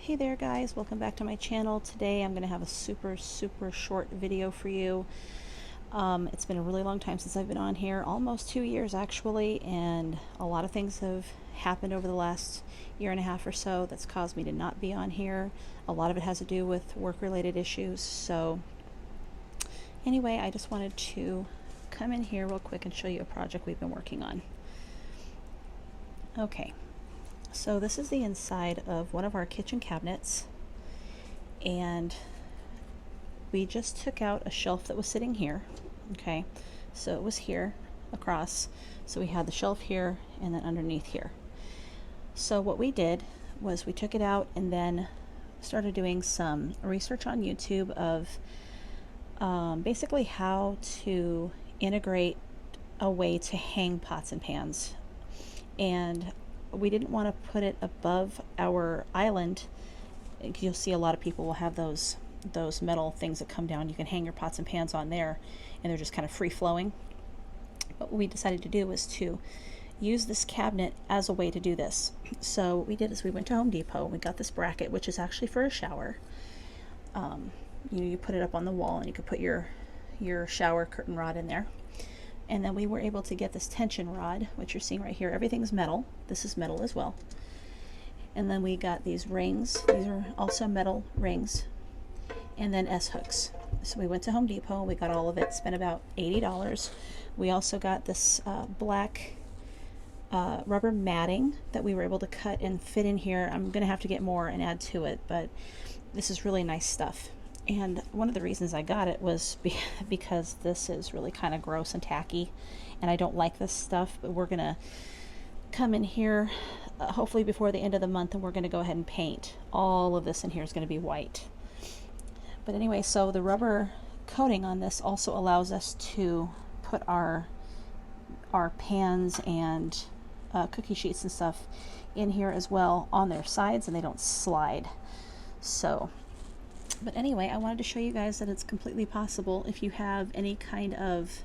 Hey there guys, welcome back to my channel. Today I'm going to have a super short video for you. It's been a really long time since I've been on here, almost 2 years actually, and a lot of things have happened over the last year and a half or so that's caused me to not be on here. A lot of it has to do with work-related issues. So anyway, I just wanted to come in here real quick and show you a project we've been working on. Okay. So this is the inside of one of our kitchen cabinets, and we just took out a shelf that was sitting here. Okay, so it was here across, so we had the shelf here and then underneath here. So what we did was we took it out and then started doing some research on YouTube of basically how to integrate a way to hang pots and pans. And we didn't want to put it above our island. You'll see a lot of people will have those metal things that come down. You can hang your pots and pans on there, and they're just kind of free flowing. What we decided to do was to use this cabinet as a way to do this. So what we did is we went to Home Depot and we got this bracket, which is actually for a shower. You put it up on the wall and you could put your shower curtain rod in there. And then we were able to get this tension rod, which you're seeing right here. Everything's metal. This is metal as well. And then we got these rings. These are also metal rings. And then S-hooks. So we went to Home Depot. We got all of it. Spent about $80. We also got this black rubber matting that we were able to cut and fit in here. I'm going to have to get more and add to it, but this is really nice stuff. And one of the reasons I got it was because this is really kind of gross and tacky, and I don't like this stuff. But we're gonna come in here hopefully before the end of the month, and we're gonna go ahead and paint. All of this in here is gonna be white. But anyway, so the rubber coating on this also allows us to put our pans and cookie sheets and stuff in here as well on their sides, and they don't slide. So but anyway, I wanted to show you guys that it's completely possible if you have any kind of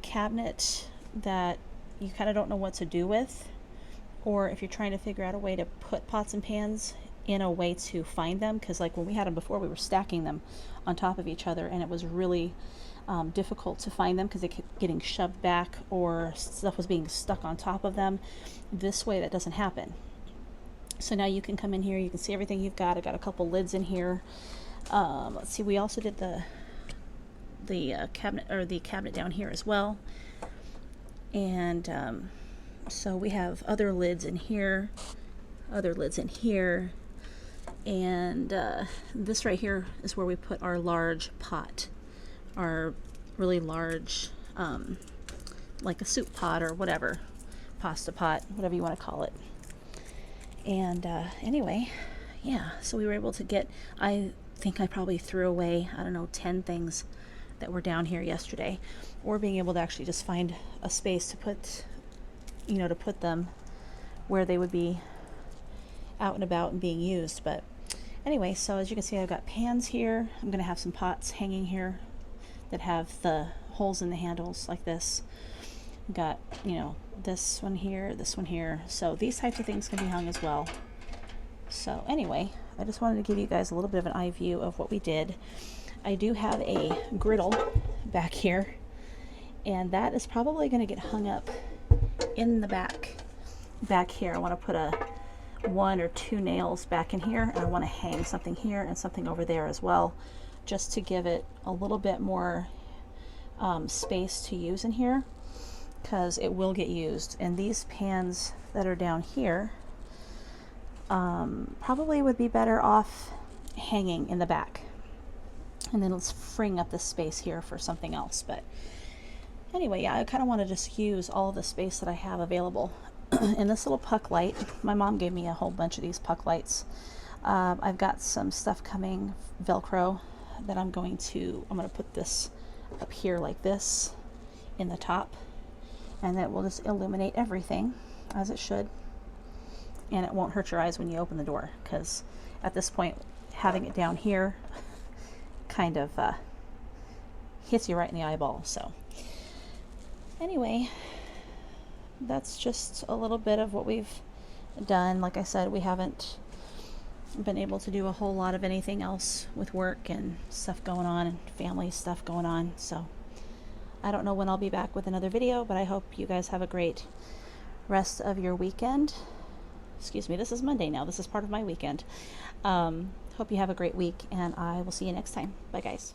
cabinet that you kind of don't know what to do with, or if you're trying to figure out a way to put pots and pans in a way to find them, because like when we had them before, we were stacking them on top of each other, and it was really difficult to find them because they kept getting shoved back or stuff was being stuck on top of them. This way that doesn't happen. So now you can come in here, you can see everything you've got. I got a couple lids in here. Let's see, we also did the cabinet down here as well. And so we have other lids in here, other lids in here, and this right here is where we put our large pot, our really large, like a soup pot or whatever, pasta pot, whatever you want to call it. And anyway, yeah, so we were able to get, I think I probably threw away, I don't know, 10 things that were down here yesterday, or being able to actually just find a space to put, to put them where they would be out and about and being used. But anyway, so as you can see, I've got pans here. I'm going to have some pots hanging here that have the holes in the handles like this. Got, this one here. So these types of things can be hung as well. So anyway, I just wanted to give you guys a little bit of an eye view of what we did. I do have a griddle back here, and that is probably going to get hung up in the back here. I want to put a 1 or 2 nails back in here, and I want to hang something here and something over there as well, just to give it a little bit more space to use in here, because it will get used. And these pans that are down here probably would be better off hanging in the back, and then let's freeing up this space here for something else. But anyway, yeah, I kind of want to just use all of the space that I have available. And this little puck light, my mom gave me a whole bunch of these puck lights. I've got some stuff coming, Velcro, that I'm going to put this up here like this in the top, and that will just illuminate everything as it should, and it won't hurt your eyes when you open the door, because at this point having it down here kind of hits you right in the eyeball. So anyway, that's just a little bit of what we've done. Like I said, we haven't been able to do a whole lot of anything else with work and stuff going on and family stuff going on. So I don't know when I'll be back with another video, but I hope you guys have a great rest of your weekend. Excuse me, this is Monday now. This is part of my weekend. Hope you have a great week, and I will see you next time. Bye, guys.